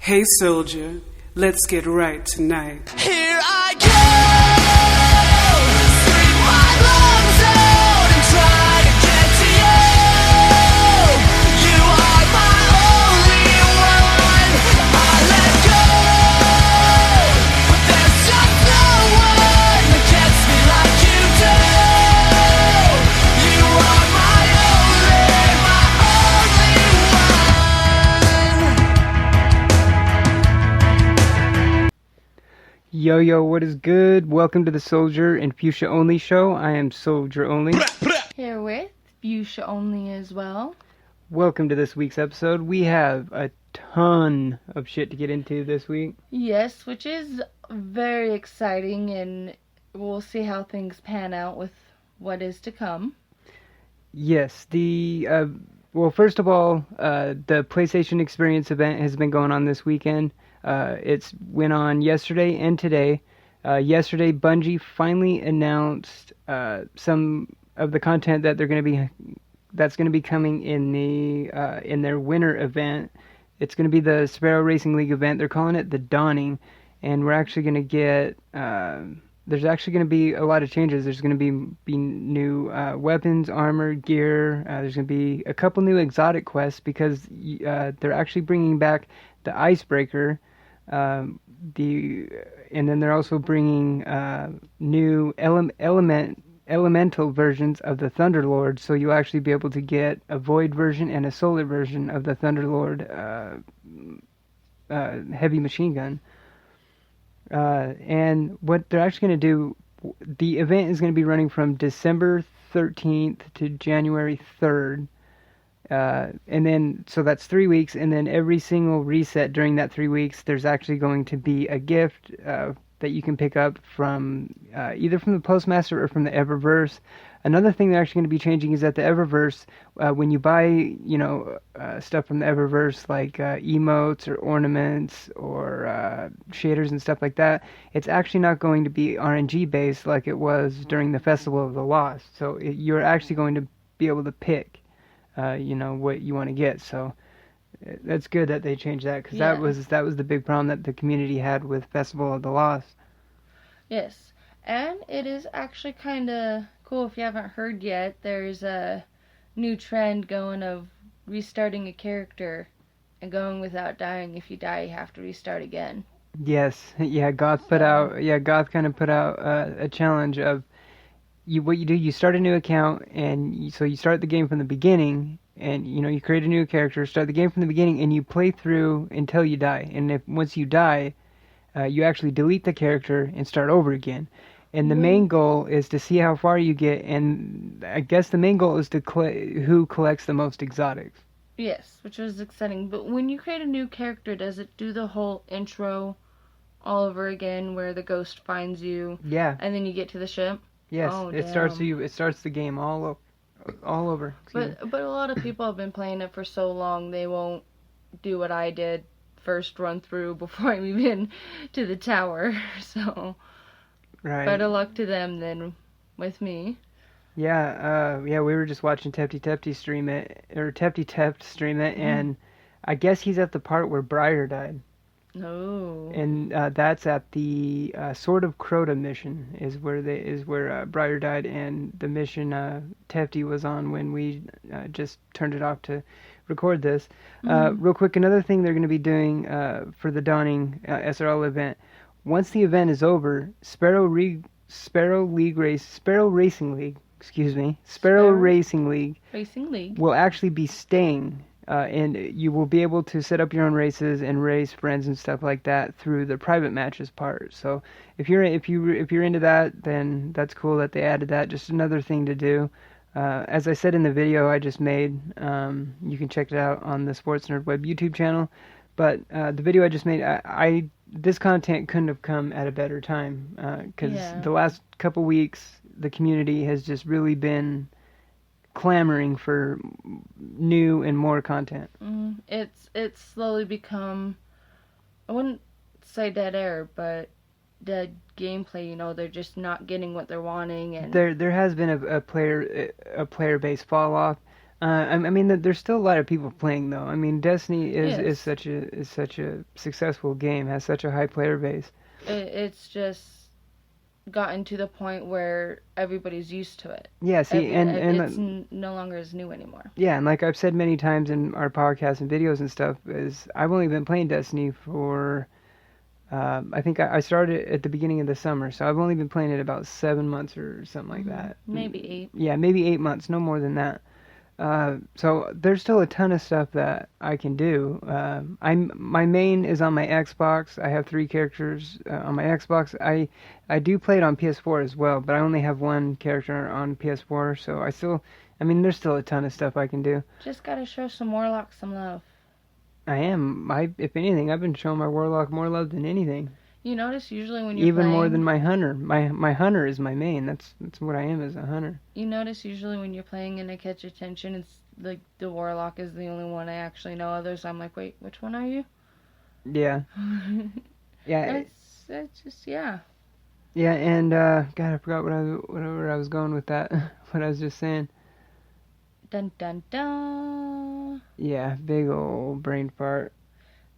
Hey soldier, let's get right tonight. Here I go, scream my lungs out and try to get to you. You are my only one. I let go, but there's just no one that gets me like you do. You are my only one. Yo, what is good? Welcome to the the-solgr-and-fusha-only-show. I am Soldier Only. Here with Fuchsia Only as well. Welcome to this week's episode. We have a ton of shit to get into this week. Yes, which is very exciting, and we'll see how things pan out with what is to come. Yes, well, first of all, the PlayStation Experience event has been going on this weekend. It's went on yesterday and today. Yesterday, Bungie finally announced some of the content that that's going to be coming in their winter event. It's going to be the Sparrow Racing League event. They're calling it the Dawning, and we're actually going to get. There's actually going to be a lot of changes. There's going to be new weapons, armor, gear. There's going to be a couple new exotic quests because they're actually bringing back the Icebreaker. And then they're also bringing new elemental versions of the Thunderlord, so you'll actually be able to get a Void version and a Solar version of the Thunderlord heavy machine gun. And what they're actually going to do, the event is going to be running from December 13th to January 3rd. And then, so that's 3 weeks, and then every single reset during that 3 weeks, there's actually going to be a gift that you can pick up from either from the Postmaster or from the Eververse. Another thing they're actually going to be changing is that the Eververse, when you buy, stuff from the Eververse, like emotes or ornaments or shaders and stuff like that, it's actually not going to be RNG based like it was during the Festival of the Lost. So you're actually going to be able to pick what you want to get. So that's good that they changed that, because that was the big problem that the community had with Festival of the Lost. Yes, and it is actually kind of cool. If you haven't heard yet, there's a new trend going of restarting a character and going without dying. If you die, you have to restart again. Yes, yeah, Goth kind of put out a challenge of what you do. You start a new account, and so you start the game from the beginning, and you create a new character, start the game from the beginning, and you play through until you die. And if once you die, you actually delete the character and start over again. And the main goal is to see how far you get, and I guess the main goal is to who collects the most exotics. Yes, which was exciting. But when you create a new character, does it do the whole intro all over again, where the ghost finds you? Yeah. And then you get to the ship? Yes, Oh, it starts the game all over. But a lot of people have been playing it for so long, they won't do what I did, first run through before I move in to the tower. So right. Better luck to them than with me. Yeah, we were just watching Tepti stream it, and I guess he's at the part where Briar died. No. And that's at the Sword of Crota mission is where Briar died, and the mission Tefty was on when we just turned it off to record this. Real quick, another thing they're going to be doing for the Dawning SRL event. Once the event is over, Sparrow Racing League will actually be staying. And you will be able to set up your own races and race friends and stuff like that through the private matches part. So if you're into that, then that's cool that they added that. Just another thing to do. As I said in the video I just made, you can check it out on the Sports Nerd Web YouTube channel. But the video I just made, this content couldn't have come at a better time, because the last couple weeks the community has just really been clamoring for new and more content. It's slowly become, I wouldn't say dead air, but dead gameplay. They're just not getting what they're wanting, and there has been a player base fall off. I mean, there's still a lot of people playing though. I mean, Destiny is Yes. such a successful game, has such a high player base. It's just gotten to the point where everybody's used to it. Yeah, see, It's no longer as new anymore. yeah, and like I've said many times in our podcasts and videos and stuff, is I've only been playing Destiny for I think I started at the beginning of the summer, so I've only been playing it about 7 months or something like that. Maybe 8. Yeah, maybe 8 months, no more than that. So there's still a ton of stuff that I can do. My main is on my Xbox. I have 3 characters on my Xbox. I do play it on PS4 as well, but I only have 1 character on PS4. So I mean, there's still a ton of stuff I can do. Just gotta show some Warlock some love. If anything, I've been showing my Warlock more love than anything. You notice usually when you're Even playing, more than my Hunter. My Hunter is my main. That's what I am as a Hunter. you notice usually when you're playing and I catch attention, it's like the Warlock is the only one I actually know. Others, I'm like, wait, which one are you? Yeah. Yeah. It's just, yeah. Yeah, and God, I forgot where I was going with that. What I was just saying. Dun dun dun. Yeah, big old brain fart.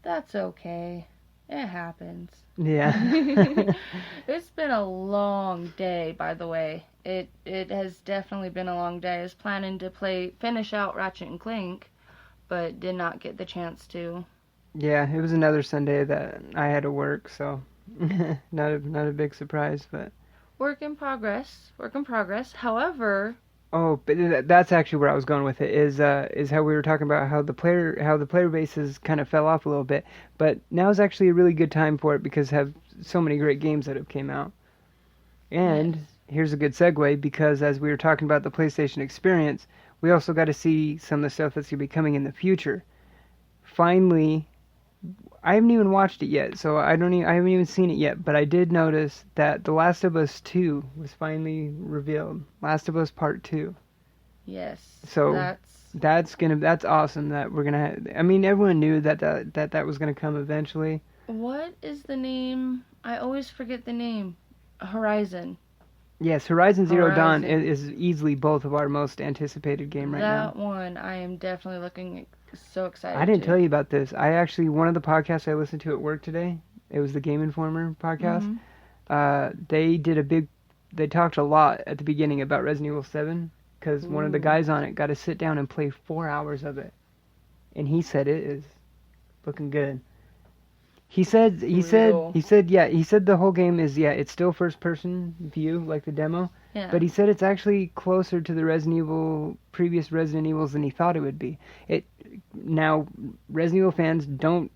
That's okay. It happens. Yeah. It's been a long day, by the way. It has definitely been a long day. I was planning to finish out Ratchet and Clank, but did not get the chance to. Yeah, it was another Sunday that I had to work, so not a big surprise, but Work in progress. Work in progress. However, oh, but that's actually where I was going with it. Is how we were talking about how the player bases kind of fell off a little bit, but now is actually a really good time for it because have so many great games that have came out. And Yes. here's a good segue because as we were talking about the PlayStation experience, we also got to see some of the stuff that's gonna be coming in the future. Finally, I haven't even watched it yet, so I haven't even seen it yet, but I did notice that The Last of Us 2 was finally revealed. Last of Us Part 2. yes. So that's that's awesome that we're gonna have, I mean, everyone knew that was gonna come eventually. what is the name? I always forget the name. Horizon. Yes, Horizon Zero Dawn Horizon. is easily both of our most anticipated game right now. That one I am definitely looking so excited. I didn't tell you about this. I actually, one of the podcasts I listened to at work today, it was the Game Informer podcast. Mhm. They talked a lot at the beginning about Resident Evil 7 because one of the Ooh. guys on it got to sit down and play 4 hours of it, and he said it is looking good. He said Brutal. the whole game is, it's still first person view like the demo, Yeah. but he said it's actually closer to the previous Resident Evils than he thought it would be. Now, Resident Evil fans, don't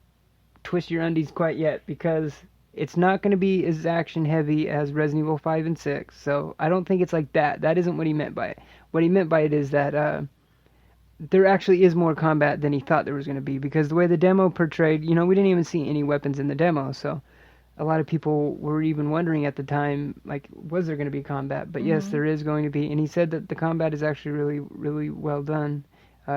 twist your undies quite yet because it's not going to be as action heavy as Resident Evil 5 and 6. So I don't think it's like that. That isn't what he meant by it. What he meant by it is that there actually is more combat than he thought there was going to be because the way the demo portrayed, we didn't even see any weapons in the demo. So a lot of people were even wondering at the time, like, was there going to be combat? But yes, there is going to be. And he said that the combat is actually really, really well done.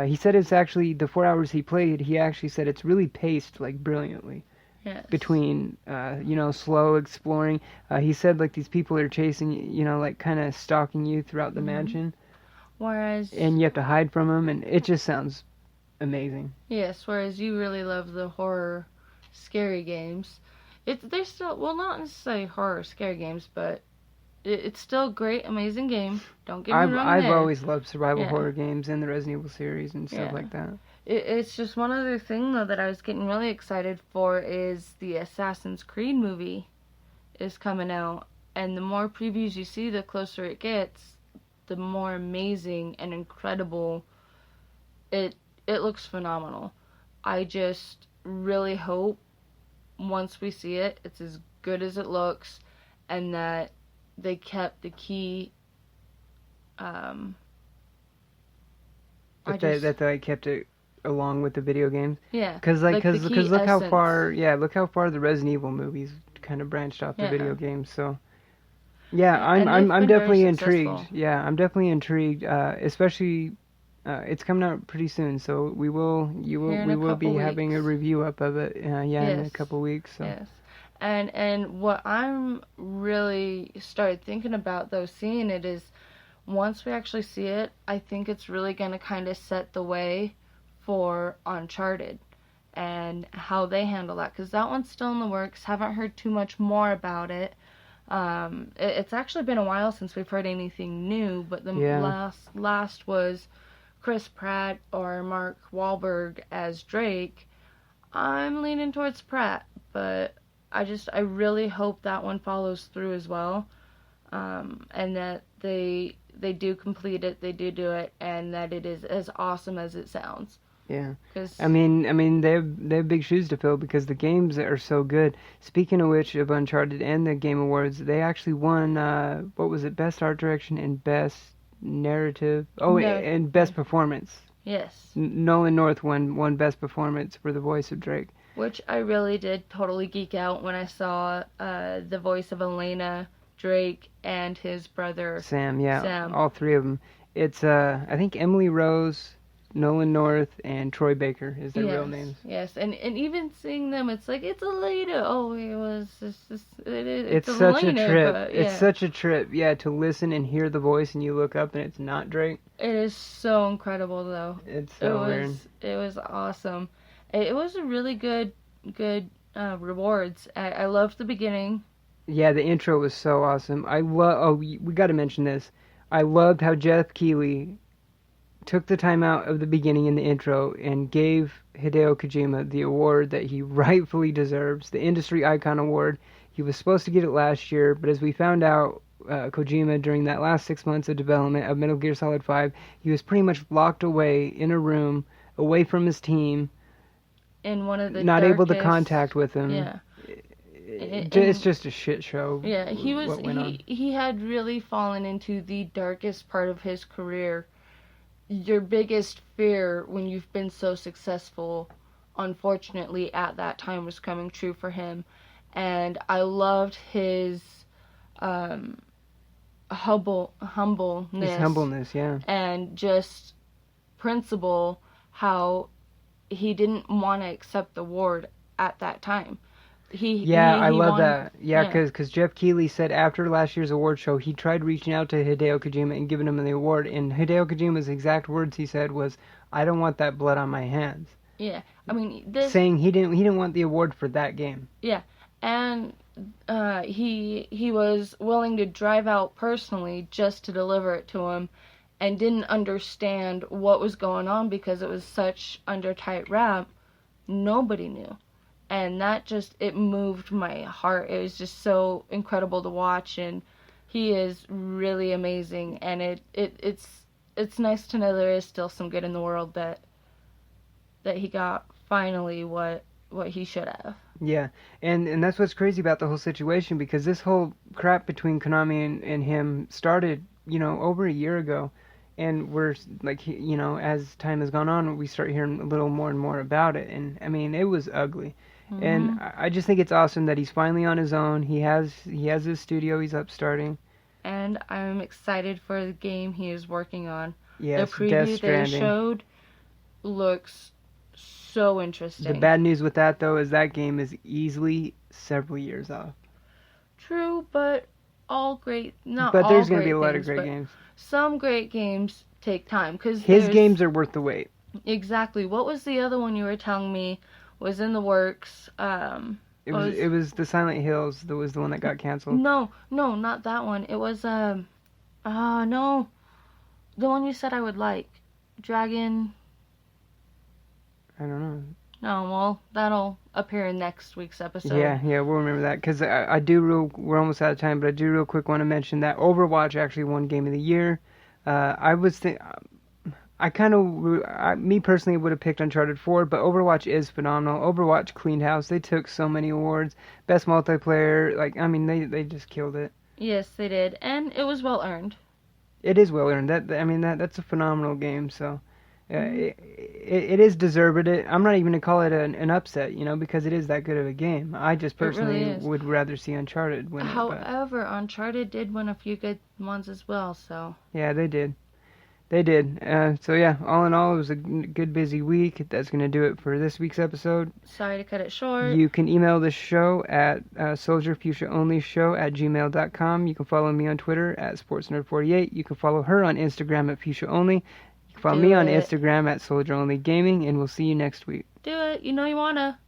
He said it's actually, the 4 hours he played, he actually said it's really paced, like, brilliantly. Yes. Between, slow exploring. He said, like, these people are chasing, like, kind of stalking you throughout the mansion. Whereas And you have to hide from them, and it just sounds amazing. yes, whereas you really love the horror, scary games. They're still, well, not necessarily horror scary games, but it's still a great, amazing game. Don't get me wrong. I've always loved survival Yeah. horror games and the Resident Evil series and stuff Yeah. like that. It's just one other thing though that I was getting really excited for is the Assassin's Creed movie is coming out, and the more previews you see, the closer it gets, the more amazing and incredible it looks phenomenal. I just really hope once we see it, it's as good as it looks, and that they kept the key. That they kept it along with the video games. Yeah, Because like the key look how essence. far the Resident Evil movies kind of branched off the Yeah. video games. So yeah, And they've I'm been definitely very intrigued. successful. Yeah, I'm definitely intrigued. Especially, it's coming out pretty soon, so we will Here in a be couple having a weeks. review up of it. In a Yes. couple weeks. So. Yes. And what I'm really started thinking about though, seeing it is, once we actually see it, I think it's really going to kind of set the way for Uncharted and how they handle that, because that one's still in the works. Haven't heard too much more about it. It's actually been a while since we've heard anything new, but the last was Chris Pratt or Mark Wahlberg as Drake. I'm leaning towards Pratt, but I really hope that one follows through as well, and that they do complete it, they do it, and that it is as awesome as it sounds. Yeah. 'Cause I mean, they have big shoes to fill because the games are so good. Speaking of which, of Uncharted and the Game Awards, they actually won, what was it, Best Art Direction and Best Narrative? Oh, and Best Performance. Yes. Nolan North won Best Performance for the voice of Drake. Which I really did totally geek out when I saw the voice of Elena, Drake, and his brother Sam, yeah. Sam. All three of them. It's, I think Emily Rose, Nolan North, and Troy Baker is their real names. Yes, and even seeing them, it's like, it's Elena. Oh, it's such Elena, a trip. but, It's such a trip, to listen and hear the voice and you look up and it's not Drake. It is so incredible, though. It's so weird. It was awesome. It was a really good rewards. I loved the beginning. Yeah, the intro was so awesome. We got to mention this. I loved how Jeff Keighley took the time out of the beginning in the intro and gave Hideo Kojima the award that he rightfully deserves, the Industry Icon Award. He was supposed to get it last year, but as we found out, Kojima, during that last 6 months of development of Metal Gear Solid 5, he was pretty much locked away in a room, away from his team, in one of the not able to darkest- contact with him. Yeah. It's just a shit show. Yeah, he had really fallen into the darkest part of his career. Your biggest fear when you've been so successful, unfortunately, at that time was coming true for him. And I loved his humbleness. His humbleness, yeah. And just principle, how he didn't want to accept the award at that time. I love that. Yeah, because Jeff Keighley said after last year's award show, he tried reaching out to Hideo Kojima and giving him the award, and Hideo Kojima's exact words he said was, "I don't want that blood on my hands." Yeah, I mean, saying he didn't want the award for that game. Yeah, and he was willing to drive out personally just to deliver it to him, and didn't understand what was going on because it was such under tight wrap. Nobody knew. And that it moved my heart. It was just so incredible to watch, and he is really amazing. And it's nice to know there is still some good in the world, that he got finally what he should have. Yeah, and that's what's crazy about the whole situation, because this whole crap between Konami and him started, over a year ago. And we're, as time has gone on, we start hearing a little more and more about it. And, I mean, it was ugly. Mm-hmm. And I just think it's awesome that he's finally on his own. He has his studio he's upstarting. And I'm excited for the game he is working on. Yes, the preview they showed looks so interesting. The bad news with that, though, is that game is easily several years off. True, but all great, not but all there's going to great be a lot games, of great games. Some great games take time. His games are worth the wait. Exactly. What was the other one you were telling me was in the works? It was the Silent Hills that was the one that got canceled. No, not that one. It was no, the one you said I would like, Dragon. I don't know. No, well, that'll appear in next week's episode. Yeah, we'll remember that, because we're almost out of time, but I do real quick want to mention that Overwatch actually won Game of the Year. Me personally would have picked Uncharted 4, but Overwatch is phenomenal. Overwatch cleaned house. They took so many awards. Best multiplayer, they just killed it. Yes, they did, and it was well earned. It is well earned. That's a phenomenal game, so it is deserved. I'm not even going to call it an upset, because it is that good of a game. I just personally would rather see Uncharted win. However, Uncharted did win a few good ones as well, so. Yeah, they did. They did. So yeah, all in all, it was a good busy week. That's going to do it for this week's episode. Sorry to cut it short. You can email the show at solgr-and-fusha-only-show@gmail.com. You can follow me on Twitter at sportsnerd48. You can follow her on Instagram at FushaOnly. You can follow me on Instagram at SoldierOnlyGaming, and we'll see you next week. Do it. You know you wanna.